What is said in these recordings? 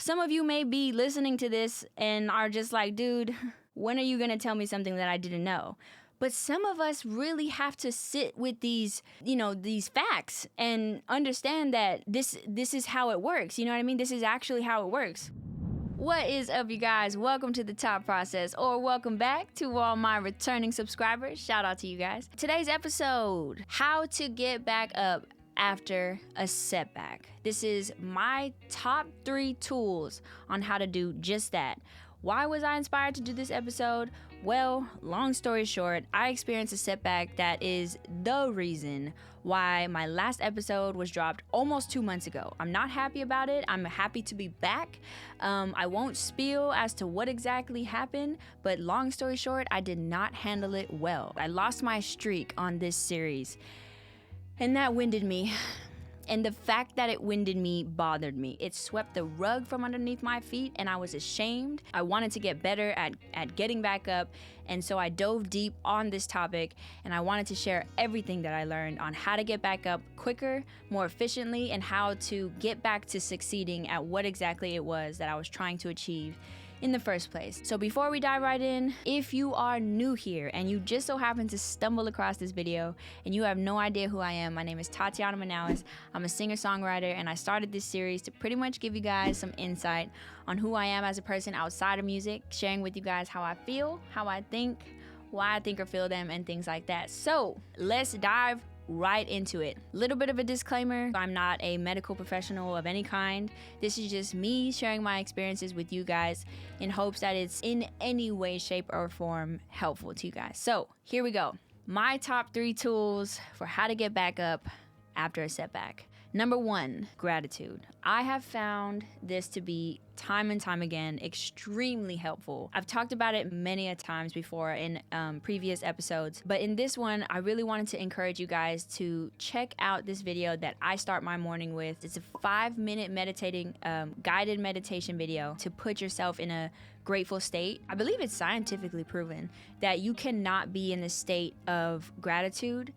Some of you may be listening to this and are just like, dude, when are you going to tell me something that I didn't know? But some of us really have to sit with these, these facts and understand that this is how it works. You know what I mean? This is actually how it works. What is up, you guys? Welcome to the Top Process, or welcome back to all my returning subscribers. Shout out to you guys. Today's episode, how to get back up after a setback. This is my top 3 tools on how to do just that. Why was I inspired to do this episode? Well, long story short, I experienced a setback that is the reason why my last episode was dropped almost 2 months ago. I'm not happy about it. I'm happy to be back. I won't spill as to what exactly happened, but long story short, I did not handle it well. I lost my streak on this series, and that winded me. And the fact that it winded me bothered me. It swept the rug from underneath my feet, and I was ashamed. I wanted to get better at getting back up, and so I dove deep on this topic, and I wanted to share everything that I learned on how to get back up quicker, more efficiently, and how to get back to succeeding at what exactly it was that I was trying to achieve in the first place. So before we dive right in, if you are new here and you just so happen to stumble across this video and you have no idea who I am, my name is Tatiana Manaois. I'm a singer-songwriter, and I started this series to pretty much give you guys some insight on who I am as a person outside of music, sharing with you guys how I feel, how I think, why I think or feel them, and things like that. So let's dive right into it. Little bit of a disclaimer, I'm not a medical professional of any kind. This is just me sharing my experiences with you guys in hopes that it's in any way, shape, or form helpful to you guys. So here we go. My top 3 tools for how to get back up after a setback. Number 1, gratitude. I have found this to be time and time again extremely helpful. I've talked about it many a times before in previous episodes, but in this one, I really wanted to encourage you guys to check out this video that I start my morning with. It's a 5-minute meditating, guided meditation video to put yourself in a grateful state. I believe it's scientifically proven that you cannot be in a state of gratitude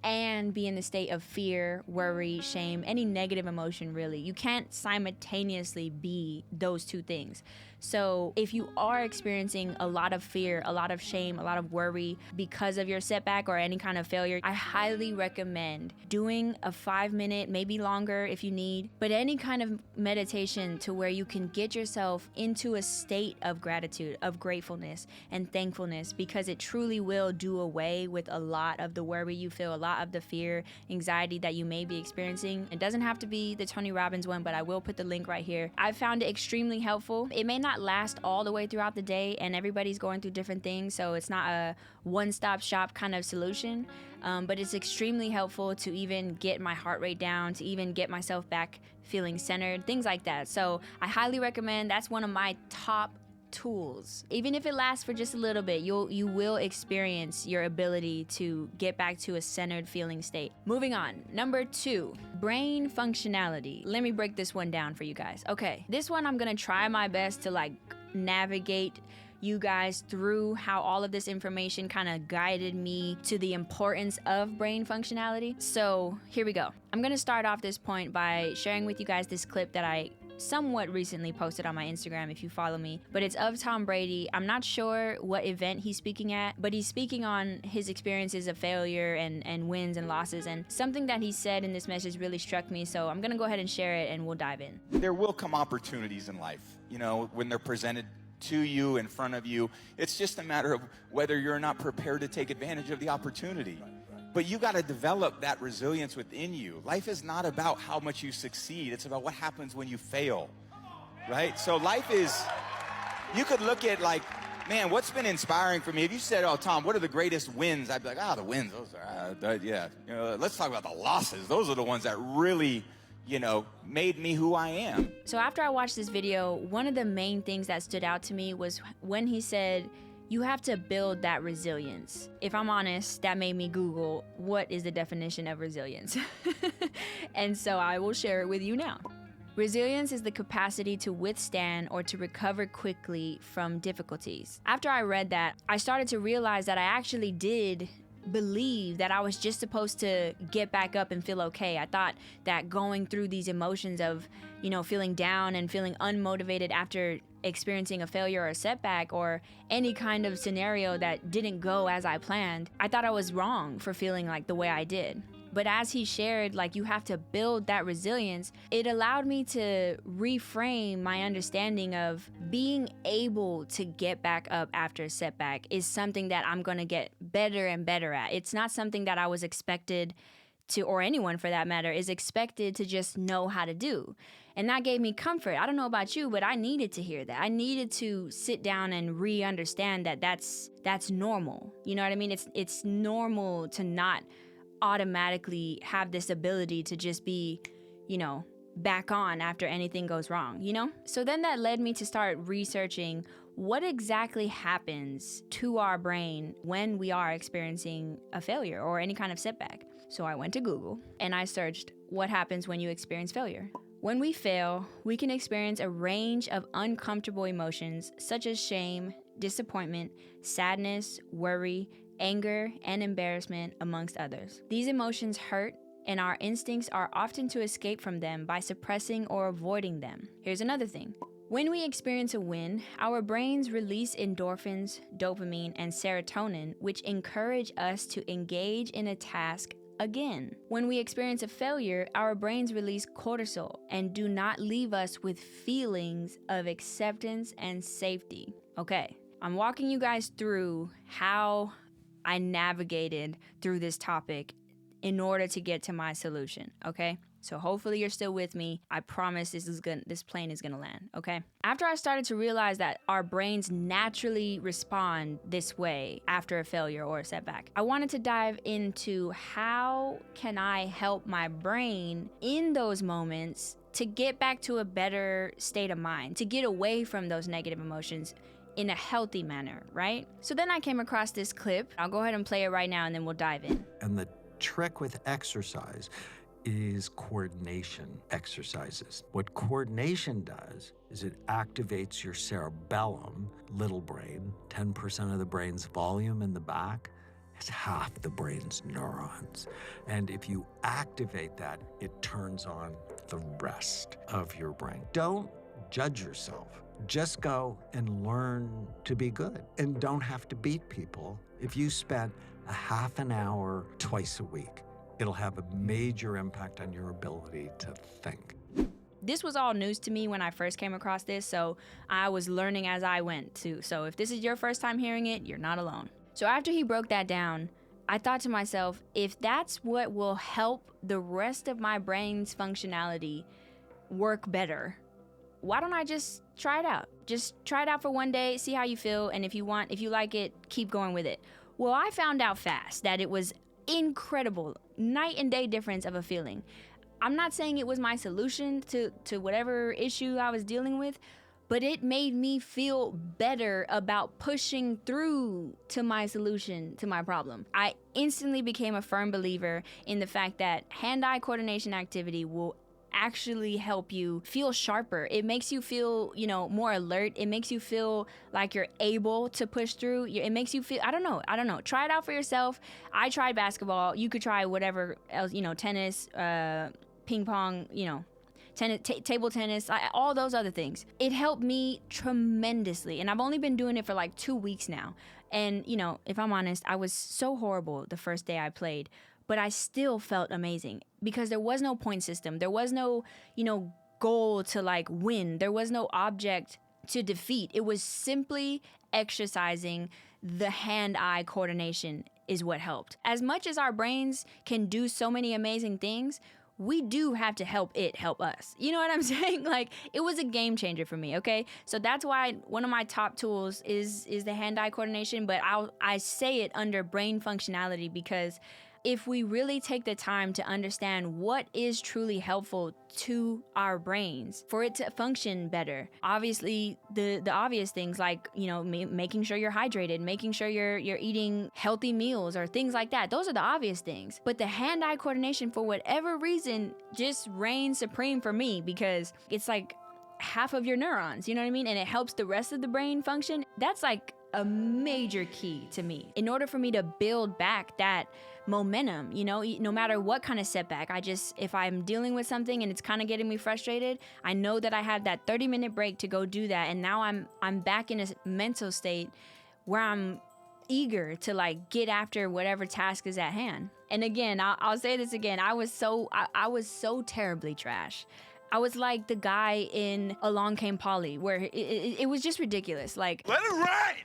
and be in the state of fear, worry, shame, any negative emotion really. You can't simultaneously be those 2 things. So if you are experiencing a lot of fear, a lot of shame, a lot of worry because of your setback or any kind of failure, I highly recommend doing a 5-minute, maybe longer if you need, but any kind of meditation to where you can get yourself into a state of gratitude, of gratefulness and thankfulness, because it truly will do away with a lot of the worry you feel, a lot of the fear, anxiety that you may be experiencing. It doesn't have to be the Tony Robbins one, but I will put the link right here. I found it extremely helpful. It may not last all the way throughout the day, and everybody's going through different things, so it's not a one-stop shop kind of solution, but it's extremely helpful to even get my heart rate down, to even get myself back feeling centered, things like that. So I highly recommend. That's one of my top tools. Even if it lasts for just a little bit, you will experience your ability to get back to a centered feeling state. Moving on. Number 2, brain functionality. Let me break this one down for you guys. Okay, this one I'm gonna try my best to navigate you guys through how all of this information kind of guided me to the importance of brain functionality. So here we go. I'm gonna start off this point by sharing with you guys this clip that I somewhat recently posted on my Instagram if you follow me, but it's of Tom Brady. I'm not sure what event he's speaking at, but he's speaking on his experiences of failure and wins and losses, and something that he said in this message really struck me, so I'm gonna go ahead and share it and we'll dive in. There will come opportunities in life, when they're presented to you, in front of you. It's just a matter of whether you're not prepared to take advantage of the opportunity. But you got to develop that resilience within you. Life is not about how much you succeed. It's about what happens when you fail, right? So life is, you could look at man, what's been inspiring for me? If you said, oh, Tom, what are the greatest wins? I'd be like, the wins, those are, yeah. Let's talk about the losses. Those are the ones that really, made me who I am. So after I watched this video, one of the main things that stood out to me was when he said, you have to build that resilience. If I'm honest, that made me Google, what is the definition of resilience? And so I will share it with you now. Resilience is the capacity to withstand or to recover quickly from difficulties. After I read that, I started to realize that I actually did believe that I was just supposed to get back up and feel okay. I thought that going through these emotions of, feeling down and feeling unmotivated after experiencing a failure or a setback or any kind of scenario that didn't go as I planned, I thought I was wrong for feeling like the way I did. But as he shared, like, you have to build that resilience, it allowed me to reframe my understanding of being able to get back up after a setback is something that I'm going to get better and better at. It's not something that I was expected to, or anyone for that matter, is expected to just know how to do. And that gave me comfort. I don't know about you, but I needed to hear that. I needed to sit down and re-understand that that's normal. You know what I mean? It's normal to not automatically have this ability to just be, back on after anything goes wrong, So then that led me to start researching what exactly happens to our brain when we are experiencing a failure or any kind of setback. So I went to Google and I searched what happens when you experience failure. When we fail, we can experience a range of uncomfortable emotions such as shame, disappointment, sadness, worry, anger, and embarrassment, amongst others. These emotions hurt, and our instincts are often to escape from them by suppressing or avoiding them. Here's another thing. When we experience a win, our brains release endorphins, dopamine, and serotonin, which encourage us to engage in a task again. When we experience a failure, our brains release cortisol and do not leave us with feelings of acceptance and safety. Okay, I'm walking you guys through how I navigated through this topic in order to get to my solution, okay? So hopefully you're still with me. I promise this plane is gonna land, okay? After I started to realize that our brains naturally respond this way after a failure or a setback, I wanted to dive into how can I help my brain in those moments to get back to a better state of mind, to get away from those negative emotions in a healthy manner, right? So then I came across this clip. I'll go ahead and play it right now and then we'll dive in. And the trick with exercise is coordination exercises. What coordination does is it activates your cerebellum, little brain, 10% of the brain's volume in the back. It's half the brain's neurons. And if you activate that, it turns on the rest of your brain. Don't judge yourself. Just go and learn to be good and don't have to beat people. If you spent a half an hour twice a week, it'll have a major impact on your ability to think. This was all news to me when I first came across this, so I was learning as I went too. So if this is your first time hearing it, you're not alone. So after he broke that down, I thought to myself, if that's what will help the rest of my brain's functionality work better, why don't I just try it out? Just try it out for one day, see how you feel, and if you like it, keep going with it. Well, I found out fast that it was incredible, night and day difference of a feeling. I'm not saying it was my solution to whatever issue I was dealing with, but it made me feel better about pushing through to my solution to my problem. I instantly became a firm believer in the fact that hand-eye coordination activity will actually help you feel sharper. It makes you feel, more alert. It makes you feel like you're able to push through. It makes you feel, I don't know. Try it out for yourself. I tried basketball. You could try whatever else, tennis, ping pong, tennis, table tennis, all those other things. It helped me tremendously. And I've only been doing it for like 2 weeks now. And, if I'm honest, I was so horrible the first day I played, but I still felt amazing because there was no point system. There was no, goal to like win. There was no object to defeat. It was simply exercising the hand-eye coordination is what helped. As much as our brains can do so many amazing things, we do have to help it help us. You know what I'm saying? Like, it was a game changer for me, okay? So that's why one of my top tools is the hand-eye coordination, but I say it under brain functionality because if we really take the time to understand what is truly helpful to our brains for it to function better, obviously the obvious things like, making sure you're hydrated, making sure you're eating healthy meals or things like that. Those are the obvious things. But the hand-eye coordination, for whatever reason, just reigns supreme for me because it's like half of your neurons, you know what I mean? And it helps the rest of the brain function. That's like a major key to me. In order for me to build back that momentum, you know, no matter what kind of setback, if I'm dealing with something and it's kind of getting me frustrated, I know that I have that 30-minute break to go do that. And now I'm back in a mental state where I'm eager to like get after whatever task is at hand. And again, I'll say this again. I was so terribly trash. I was like the guy in Along Came Polly, where it was just ridiculous. Like, let it ride!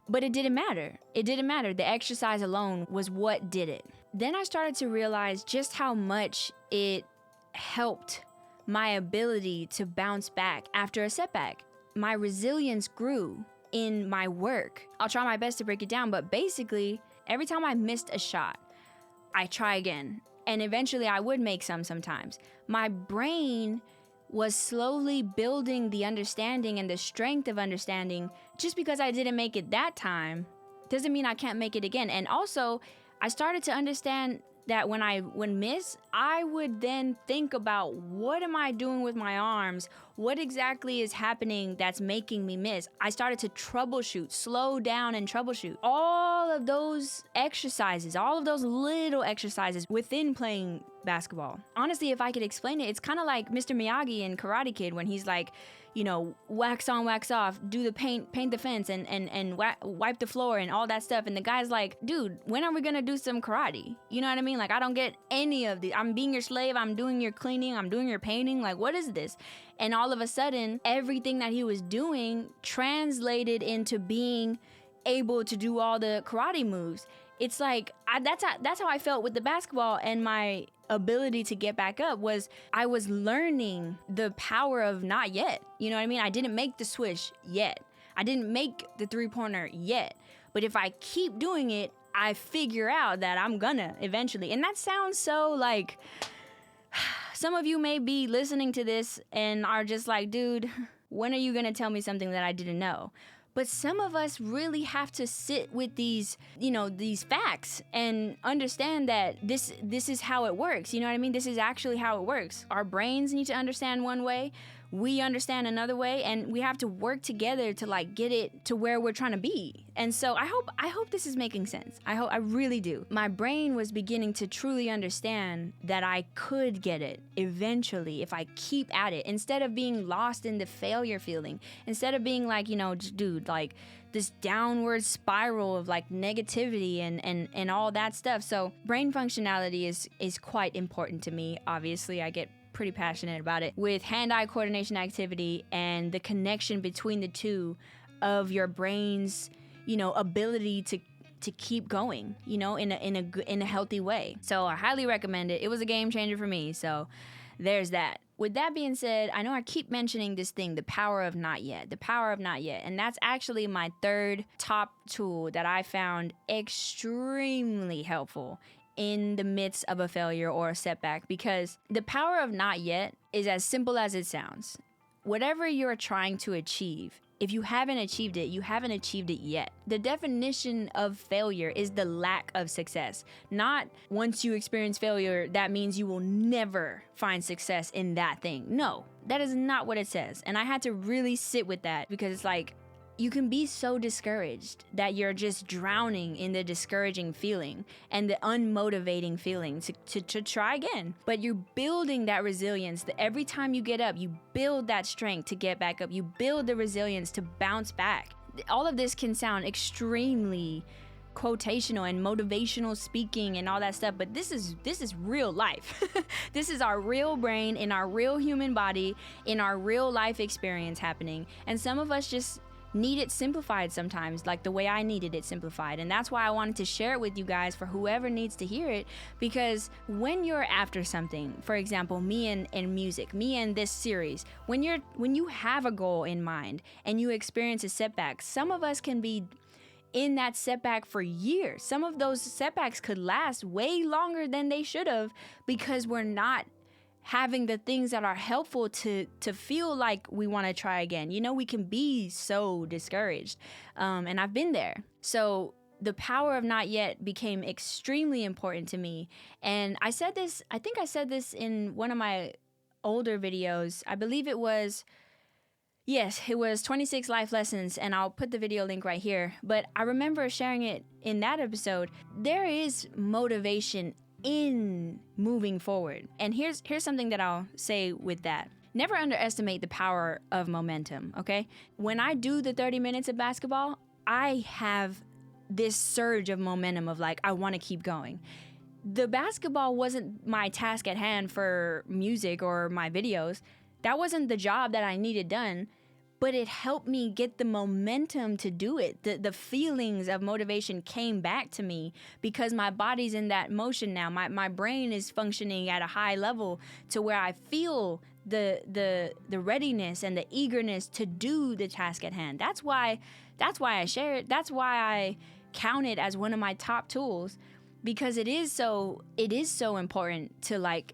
But it didn't matter. It didn't matter. The exercise alone was what did it. Then I started to realize just how much it helped my ability to bounce back after a setback. My resilience grew in my work. I'll try my best to break it down, but basically, every time I missed a shot, I try again. And eventually I would make sometimes. My brain was slowly building the understanding and the strength of understanding. Just because I didn't make it that time doesn't mean I can't make it again. And also, I started to understand that when I would miss, I would then think about, what am I doing with my arms? What exactly is happening that's making me miss? I started to troubleshoot, slow down and troubleshoot. All of those exercises, all of those little exercises within playing basketball. Honestly, if I could explain it, it's kind of like Mr. Miyagi in Karate Kid when he's like, you know, wax on, wax off, do the paint the fence and wipe the floor and all that stuff. And the guy's like, dude, when are we gonna do some karate? You know what I mean? Like, I don't get any of the, I'm being your slave, I'm doing your cleaning, I'm doing your painting. Like, what is this? And all of a sudden, everything that he was doing translated into being able to do all the karate moves. It's like, that's how I felt with the basketball, and my ability to get back up was I was learning the power of not yet. You know what I mean? I didn't make the switch yet. I didn't make the three-pointer yet. But if I keep doing it, I figure out that I'm gonna eventually. And that sounds so like, some of you may be listening to this and are just like, dude, when are you gonna tell me something that I didn't know? But some of us really have to sit with these, you know, these facts and understand that this is how it works. You know what I mean? This is actually how it works. Our brains need to understand one way, we understand another way, and we have to work together to like get it to where we're trying to be. And so I hope this is making sense. I really do. My brain was beginning to truly understand that I could get it eventually if I keep at it, instead of being lost in the failure feeling, instead of being like, you know, dude, like this downward spiral of like negativity and all that stuff. So brain functionality is quite important to me. Obviously, I get pretty passionate about it with hand-eye coordination activity and the connection between the two of your brain's, you know, ability to keep going, you know, in a healthy way. So I highly recommend it. It was a game changer for me. So there's that. With that being said, I know I keep mentioning this thing, the power of not yet, the power of not yet. And that's actually my third top tool that I found extremely helpful in the midst of a failure or a setback, because the power of not yet is as simple as it sounds. Whatever you're trying to achieve, if you haven't achieved it, you haven't achieved it yet. The definition of failure is the lack of success. Not once you experience failure, that means you will never find success in that thing. No, that is not what it says. And I had to really sit with that, because it's like, you can be so discouraged that you're just drowning in the discouraging feeling and the unmotivating feeling to try again. But you're building that resilience that every time you get up, you build that strength to get back up. You build the resilience to bounce back. All of this can sound extremely quotational and motivational speaking and all that stuff, but this is real life. This is our real brain in our real human body, in our real life experience happening. And some of us just need it simplified sometimes, like the way I needed it simplified. And that's why I wanted to share it with you guys, for whoever needs to hear it. Because when you're after something, for example, me and music, me and this series, when you have a goal in mind and you experience a setback, some of us can be in that setback for years. Some of those setbacks could last way longer than they should have, because we're not having the things that are helpful to feel like we want to try again. You know, we can be so discouraged. And I've been there. So the power of not yet became extremely important to me. And I think I said this in one of my older videos. I believe it was, Yes, it was 26 life lessons, and I'll put the video link right here. But I remember sharing it in that episode. There is motivation in moving forward. And here's something that I'll say with that. Never underestimate the power of momentum, okay? When I do the 30 minutes of basketball, I have this surge of momentum of like, I want to keep going. The basketball wasn't my task at hand for music or my videos. That wasn't the job that I needed done, but it helped me get the momentum to do it. The feelings of motivation came back to me because my body's in that motion now. My brain is functioning at a high level to where I feel the readiness and the eagerness to do the task at hand. That's why I share it. That's why I count it as one of my top tools, because it is so important to like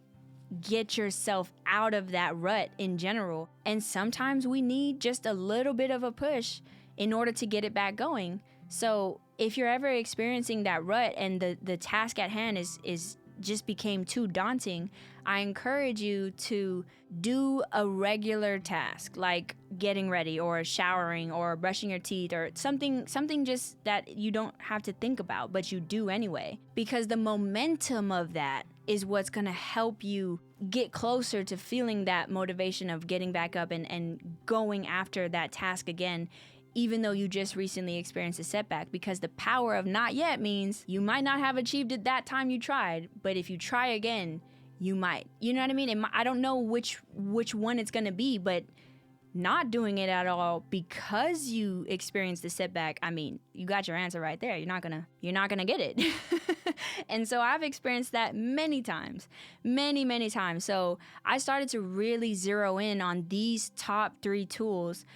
get yourself out of that rut in general. And sometimes we need just a little bit of a push in order to get it back going. So if you're ever experiencing that rut and the task at hand is just became too daunting, I encourage you to do a regular task like getting ready or showering or brushing your teeth or something just that you don't have to think about, but you do anyway. Because the momentum of that is what's gonna help you get closer to feeling that motivation of getting back up and going after that task again, even though you just recently experienced a setback. Because the power of not yet means you might not have achieved it that time you tried, but if you try again, you might. You know what I mean? I don't know which one it's gonna be, but not doing it at all because you experienced the setback, I mean, you got your answer right there. You're not gonna get it. And so I've experienced that many times. So I started to really zero in on these top 3 tools,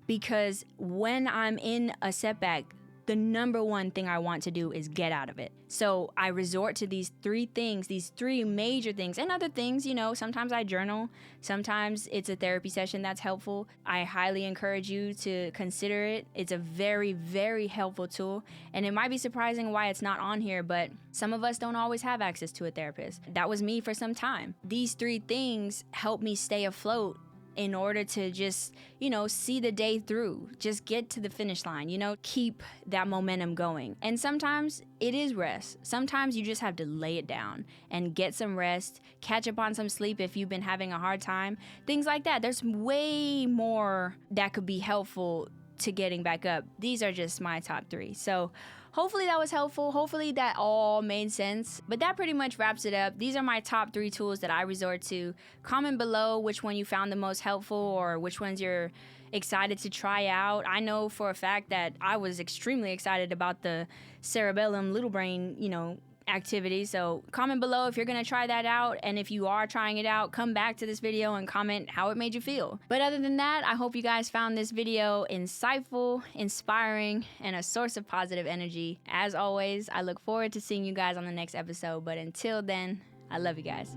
because when I'm in a setback, the number one thing I want to do is get out of it. So I resort to these 3 things, these 3 major things, and other things, you know, sometimes I journal, sometimes it's a therapy session that's helpful. I highly encourage you to consider it. It's a very, very helpful tool, and it might be surprising why it's not on here, but some of us don't always have access to a therapist. That was me for some time. These 3 things help me stay afloat in order to just, you know, see the day through, just get to the finish line, you know, keep that momentum going. And sometimes it is rest. Sometimes you just have to lay it down and get some rest, catch up on some sleep if you've been having a hard time, things like that. There's way more that could be helpful to getting back up. These are just my top 3. So hopefully that was helpful. Hopefully that all made sense. But that pretty much wraps it up. These are my top 3 tools that I resort to. Comment below which one you found the most helpful or which ones you're excited to try out. I know for a fact that I was extremely excited about the cerebellum little brain, you know, activity. So comment below if you're gonna try that out, and if you are trying it out, come back to this video and comment how it made you feel. But other than that, I hope you guys found this video insightful, inspiring, and a source of positive energy. As always, I look forward to seeing you guys on the next episode, but until then, I love you guys.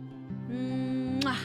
Mwah.